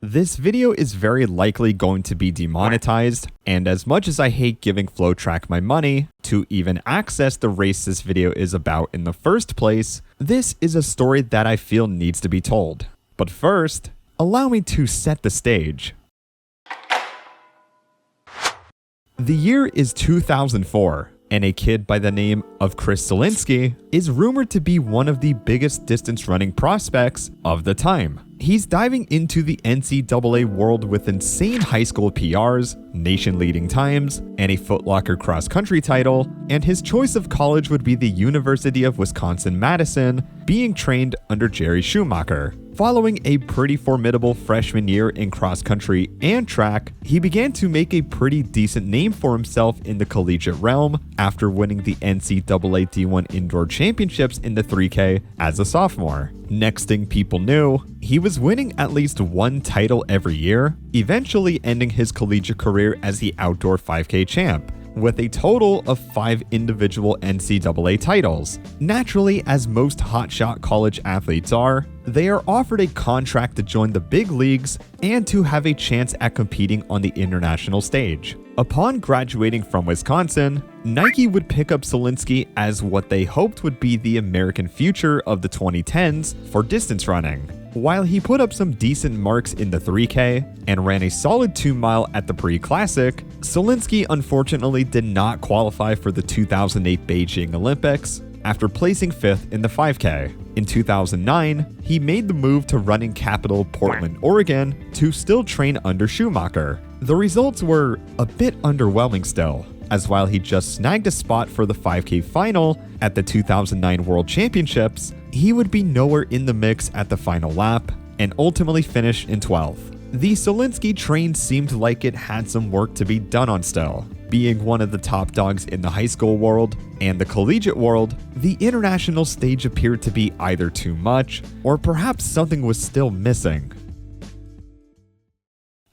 This video is very likely going to be demonetized, and as much as I hate giving FlowTrack my money to even access the race this video is about in the first place, this is a story that I feel needs to be told. But first, allow me to set the stage. The year is 2004, and a kid by the name of Chris Solinsky is rumored to be one of the biggest distance running prospects of the time. He's diving into the NCAA world with insane high school PRs, nation-leading times, and a Foot Locker cross-country title, and his choice of college would be the University of Wisconsin-Madison, being trained under Jerry Schumacher. Following a pretty formidable freshman year in cross-country and track, he began to make a pretty decent name for himself in the collegiate realm after winning the NCAA D1 Indoor Championships in the 3K as a sophomore. Next thing people knew, he was winning at least one title every year, eventually ending his collegiate career as the outdoor 5K champ, with a total of 5 individual NCAA titles. Naturally, as most hotshot college athletes are, they are offered a contract to join the big leagues and to have a chance at competing on the international stage. Upon graduating from Wisconsin, Nike would pick up Solinsky as what they hoped would be the American future of the 2010s for distance running. While he put up some decent marks in the 3K and ran a solid 2-mile at the pre-classic, Solinsky unfortunately did not qualify for the 2008 Beijing Olympics after placing 5th in the 5K. In 2009, he made the move to running capital Portland, Oregon to still train under Schumacher. The results were a bit underwhelming still, as while he just snagged a spot for the 5K final at the 2009 World Championships, he would be nowhere in the mix at the final lap and ultimately finished in 12th. The Solinsky train seemed like it had some work to be done on still. Being one of the top dogs in the high school world and the collegiate world, the international stage appeared to be either too much or perhaps something was still missing.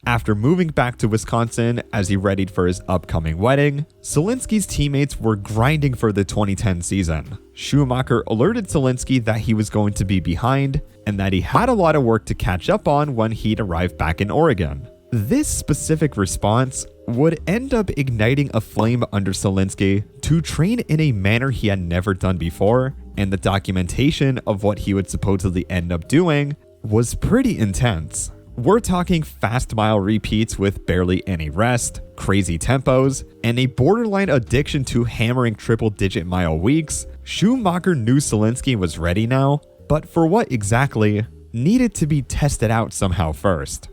After moving back to Wisconsin as he readied for his upcoming wedding, Solinsky's teammates were grinding for the 2010 season. Schumacher alerted Solinsky that he was going to be behind and that he had a lot of work to catch up on when he'd arrived back in Oregon. This specific response would end up igniting a flame under Solinsky to train in a manner he had never done before, and the documentation of what he would supposedly end up doing was pretty intense. We're talking fast mile repeats with barely any rest, crazy tempos, and a borderline addiction to hammering triple-digit mile weeks. Schumacher knew Solinsky was ready now, but for what exactly needed to be tested out somehow first.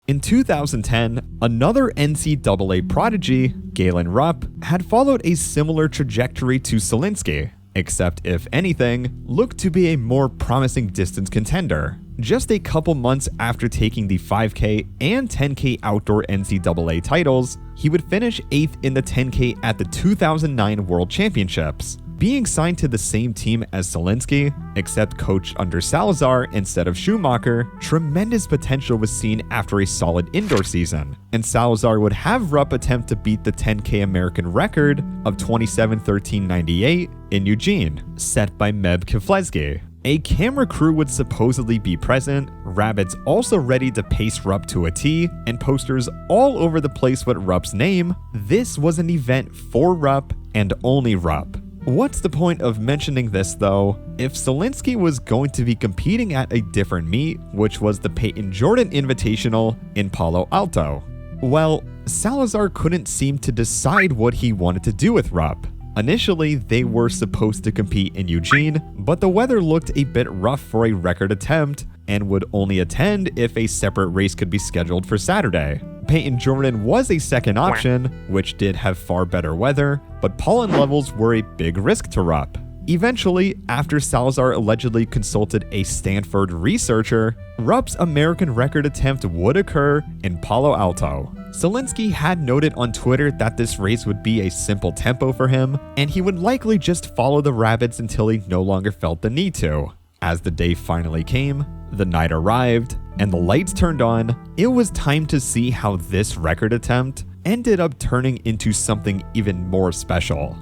In 2010, another NCAA prodigy, Galen Rupp, had followed a similar trajectory to Solinsky, except if anything, looked to be a more promising distance contender. Just a couple months after taking the 5K and 10K outdoor NCAA titles, he would finish 8th in the 10K at the 2009 World Championships. Being signed to the same team as Solinsky, except coached under Salazar instead of Schumacher, tremendous potential was seen after a solid indoor season, and Salazar would have Rupp attempt to beat the 10K American record of 27:13.98 in Eugene, set by Meb Keflezighi. A camera crew would supposedly be present, rabbits also ready to pace Rupp to a T, and posters all over the place with Rupp's name. This was an event for Rupp and only Rupp. What's the point of mentioning this though, if Solinsky was going to be competing at a different meet, which was the Peyton Jordan Invitational in Palo Alto? Well, Salazar couldn't seem to decide what he wanted to do with Rupp. Initially, they were supposed to compete in Eugene, but the weather looked a bit rough for a record attempt and would only attend if a separate race could be scheduled for Saturday. Peyton Jordan was a second option, which did have far better weather, but pollen levels were a big risk to Rupp. Eventually, after Salazar allegedly consulted a Stanford researcher, Rupp's American record attempt would occur in Palo Alto. Solinsky had noted on Twitter that this race would be a simple tempo for him, and he would likely just follow the rabbits until he no longer felt the need to. As the day finally came, the night arrived, and the lights turned on, it was time to see how this record attempt ended up turning into something even more special.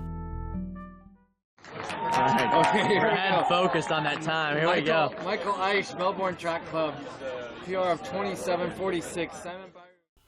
Okay, your head. focused on that time. Here we go. Michael Aish, Melbourne Track Club. PR of 27:46.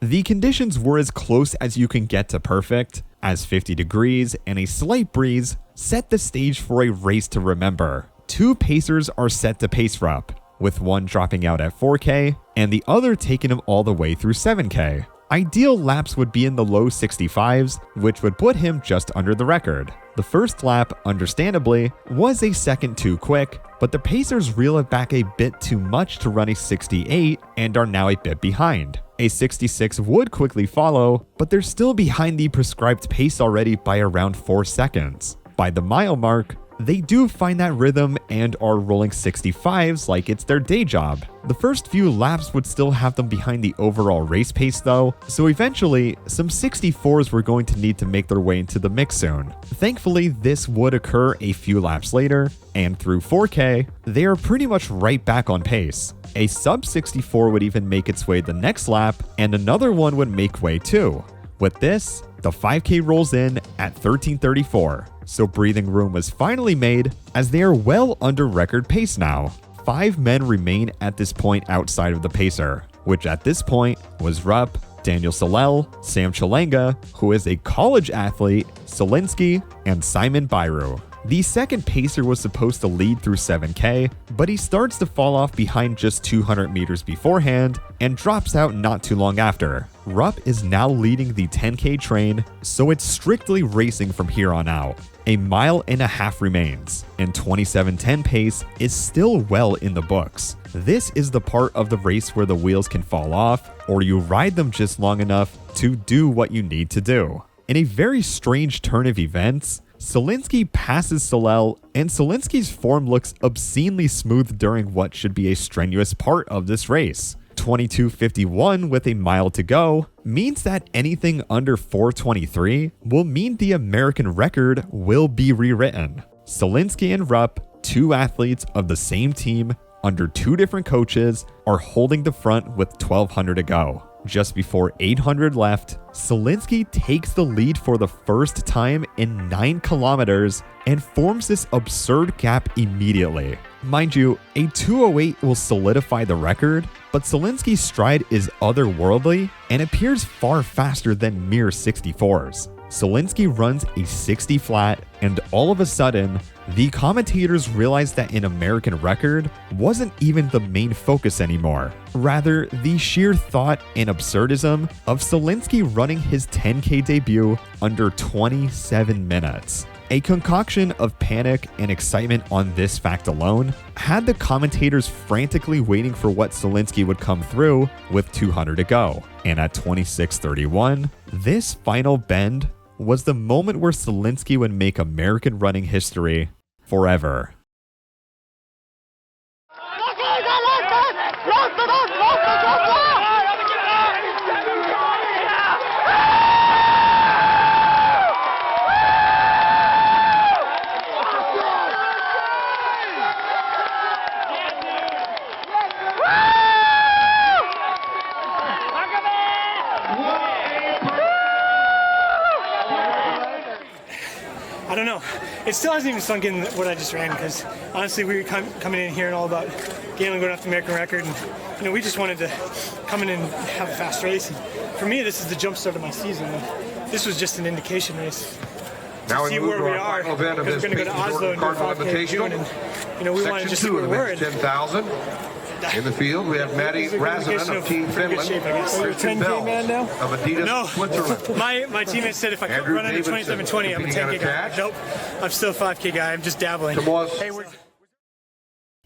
The conditions were as close as you can get to perfect, as 50 degrees and a slight breeze set the stage for a race to remember. Two pacers are set to pace Rupp, with one dropping out at 4K and the other taking him all the way through 7K. Ideal laps would be in the low 65s, which would put him just under the record. The first lap, understandably, was a second too quick, but the Pacers reel it back a bit too much to run a 68 and are now a bit behind. A 66 would quickly follow, but they're still behind the prescribed pace already by around 4 seconds. By the mile mark, they do find that rhythm and are rolling 65s like it's their day job. The first few laps would still have them behind the overall race pace though, so eventually, some 64s were going to need to make their way into the mix soon. Thankfully, this would occur a few laps later, and through 4K, they are pretty much right back on pace. A sub 64 would even make its way the next lap, and another one would make way too. With this, the 5K rolls in at 13:34, so breathing room was finally made as they are well under record pace now. 5 men remain at this point outside of the pacer, which at this point was Rupp, Daniel Salel, Sam Chalanga, who is a college athlete, Solinsky, and Simon Byru. The second pacer was supposed to lead through 7K, but he starts to fall off behind just 200 meters beforehand and drops out not too long after. Rupp is now leading the 10K train, so it's strictly racing from here on out. A mile and a half remains, and 27:10 pace is still well in the books. This is the part of the race where the wheels can fall off, or you ride them just long enough to do what you need to do. In a very strange turn of events, Solinsky passes Salel, and Solinsky's form looks obscenely smooth during what should be a strenuous part of this race. 22:51 with a mile to go means that anything under 4:23 will mean the American record will be rewritten. Solinsky and Rupp, two athletes of the same team under two different coaches, are holding the front with 1200 to go. Just before 800 left, Solinsky takes the lead for the first time in 9 kilometers and forms this absurd gap immediately. Mind you, a 2:08 will solidify the record, but Solinsky's stride is otherworldly and appears far faster than mere 64s. Solinsky runs a 60 flat, and all of a sudden, the commentators realized that an American record wasn't even the main focus anymore. Rather, the sheer thought and absurdism of Solinsky running his 10K debut under 27 minutes. A concoction of panic and excitement on this fact alone had the commentators frantically waiting for what Solinsky would come through with 200 to go. And at 26:31, this final bend was the moment where Solinsky would make American running history forever. I don't know. It still hasn't even sunk in what I just ran, because honestly, we were coming in here and all about going after the American record, and we just wanted to come in and have a fast race. And for me, this is the jump start of my season. And this was just an indication race. Now see where we are. We're going to go to Oslo and do 5K in June, and we want to just see where we're at. 10,000. In the field, we have Matty Razanen of Team Finland. So you're a 10K man now? Of Adidas No. Switzerland. My teammate said if I could run under 27:20, I'm a 10K guy. Nope. I'm still a 5K guy. I'm just dabbling. Hey,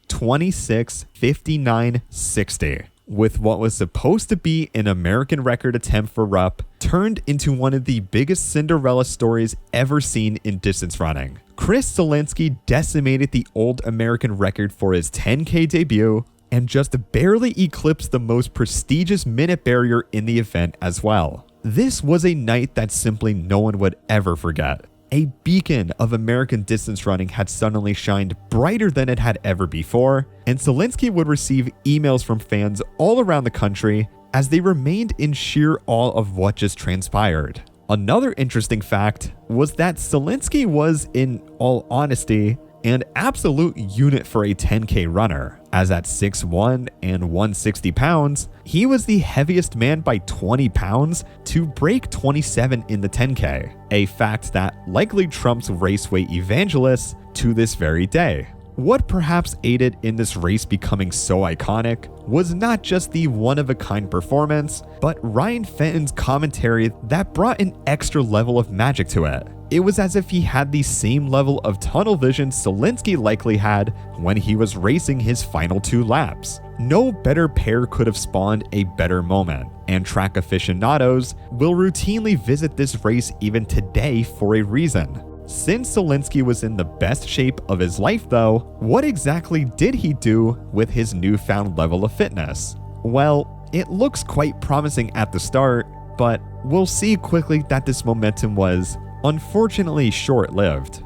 26:59:60, with what was supposed to be an American record attempt for Rupp turned into one of the biggest Cinderella stories ever seen in distance running. Chris Solinsky decimated the old American record for his 10K debut and just barely eclipsed the most prestigious minute barrier in the event as well. This was a night that simply no one would ever forget. A beacon of American distance running had suddenly shined brighter than it had ever before, and Solinsky would receive emails from fans all around the country as they remained in sheer awe of what just transpired. Another interesting fact was that Solinsky was, in all honesty, and absolute unit for a 10K runner, as at 6'1" and 160 pounds, he was the heaviest man by 20 pounds to break 27 in the 10K, a fact that likely trumps race weight evangelists to this very day. What perhaps aided in this race becoming so iconic was not just the one-of-a-kind performance, but Ryan Fenton's commentary that brought an extra level of magic to it. It was as if he had the same level of tunnel vision Solinsky likely had when he was racing his final 2 laps. No better pair could have spawned a better moment, and track aficionados will routinely visit this race even today for a reason. Since Solinsky was in the best shape of his life though, what exactly did he do with his newfound level of fitness? Well, it looks quite promising at the start, but we'll see quickly that this momentum was, unfortunately, short-lived.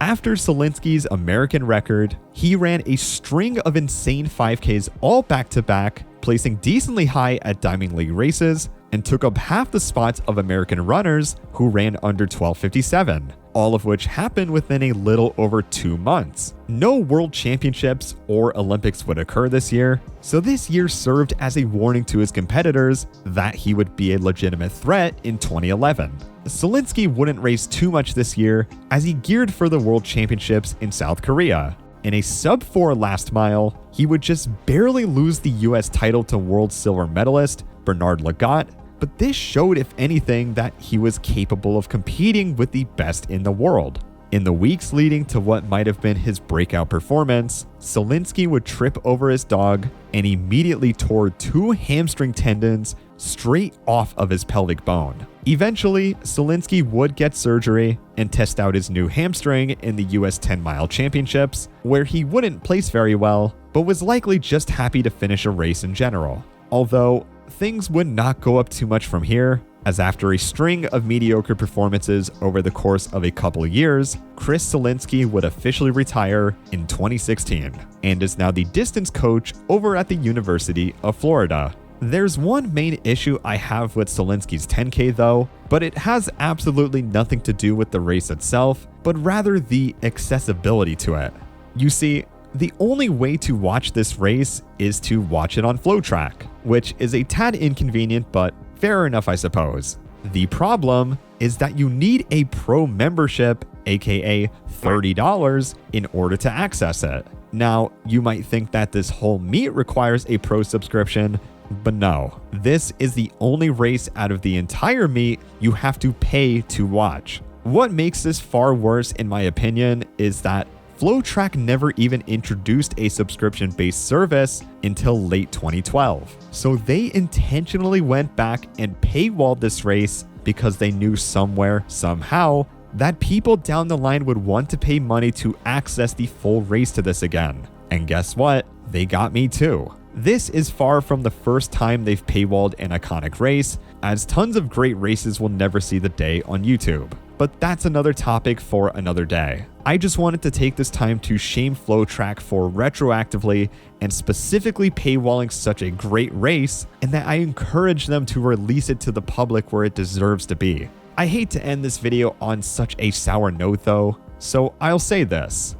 After Solinsky's American record, he ran a string of insane 5Ks all back-to-back, placing decently high at Diamond League races, and took up half the spots of American runners who ran under 12:57, all of which happened within a little over 2 months. No World Championships or Olympics would occur this year, so this year served as a warning to his competitors that he would be a legitimate threat in 2011. Solinsky wouldn't race too much this year as he geared for the World Championships in South Korea. In a sub-4 last mile, he would just barely lose the US title to world silver medalist Bernard Lagat, but this showed, if anything, that he was capable of competing with the best in the world. In the weeks leading to what might have been his breakout performance, Solinsky would trip over his dog and immediately tore 2 hamstring tendons straight off of his pelvic bone. Eventually, Solinsky would get surgery and test out his new hamstring in the US 10-mile championships, where he wouldn't place very well, but was likely just happy to finish a race in general. Although, things would not go up too much from here, as after a string of mediocre performances over the course of a couple years, Chris Solinsky would officially retire in 2016, and is now the distance coach over at the University of Florida. There's one main issue I have with Solinsky's 10K though, but it has absolutely nothing to do with the race itself, but rather the accessibility to it. You see, the only way to watch this race is to watch it on FlowTrack, which is a tad inconvenient, but fair enough, I suppose. The problem is that you need a pro membership, aka $30, in order to access it. Now, you might think that this whole meet requires a pro subscription, but no. This is the only race out of the entire meet you have to pay to watch. What makes this far worse, in my opinion, is that FlowTrack never even introduced a subscription-based service until late 2012. So they intentionally went back and paywalled this race because they knew somewhere, somehow, that people down the line would want to pay money to access the full race to this again. And guess what? They got me too. This is far from the first time they've paywalled an iconic race, as tons of great races will never see the day on YouTube. But that's another topic for another day. I just wanted to take this time to shame FlowTrack for retroactively and specifically paywalling such a great race, and that I encourage them to release it to the public where it deserves to be. I hate to end this video on such a sour note though, so I'll say this.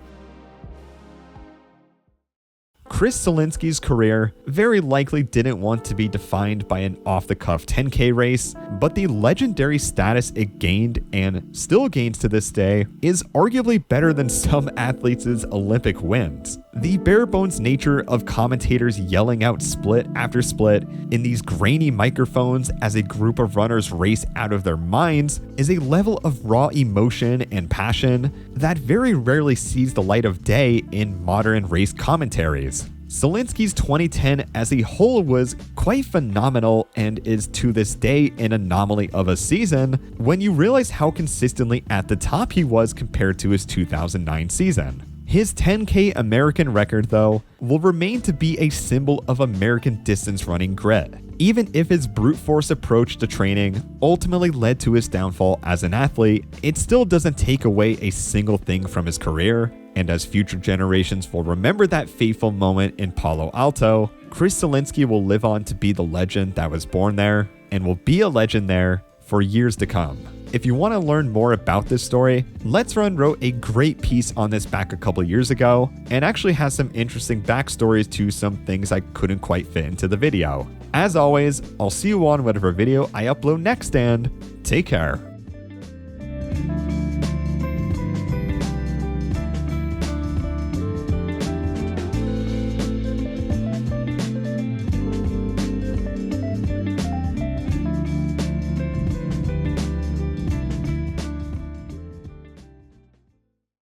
Chris Solinsky's career very likely didn't want to be defined by an off-the-cuff 10K race, but the legendary status it gained and still gains to this day is arguably better than some athletes' Olympic wins. The bare-bones nature of commentators yelling out split after split in these grainy microphones as a group of runners race out of their minds is a level of raw emotion and passion that very rarely sees the light of day in modern race commentaries. Solinsky's 2010 as a whole was quite phenomenal and is to this day an anomaly of a season when you realize how consistently at the top he was compared to his 2009 season. His 10K American record, though, will remain to be a symbol of American distance running grit. Even if his brute force approach to training ultimately led to his downfall as an athlete, it still doesn't take away a single thing from his career. And as future generations will remember that fateful moment in Palo Alto, Chris Solinsky will live on to be the legend that was born there and will be a legend there for years to come. If you want to learn more about this story, Let's Run wrote a great piece on this back a couple years ago, and actually has some interesting backstories to some things I couldn't quite fit into the video. As always, I'll see you on whatever video I upload next, and take care.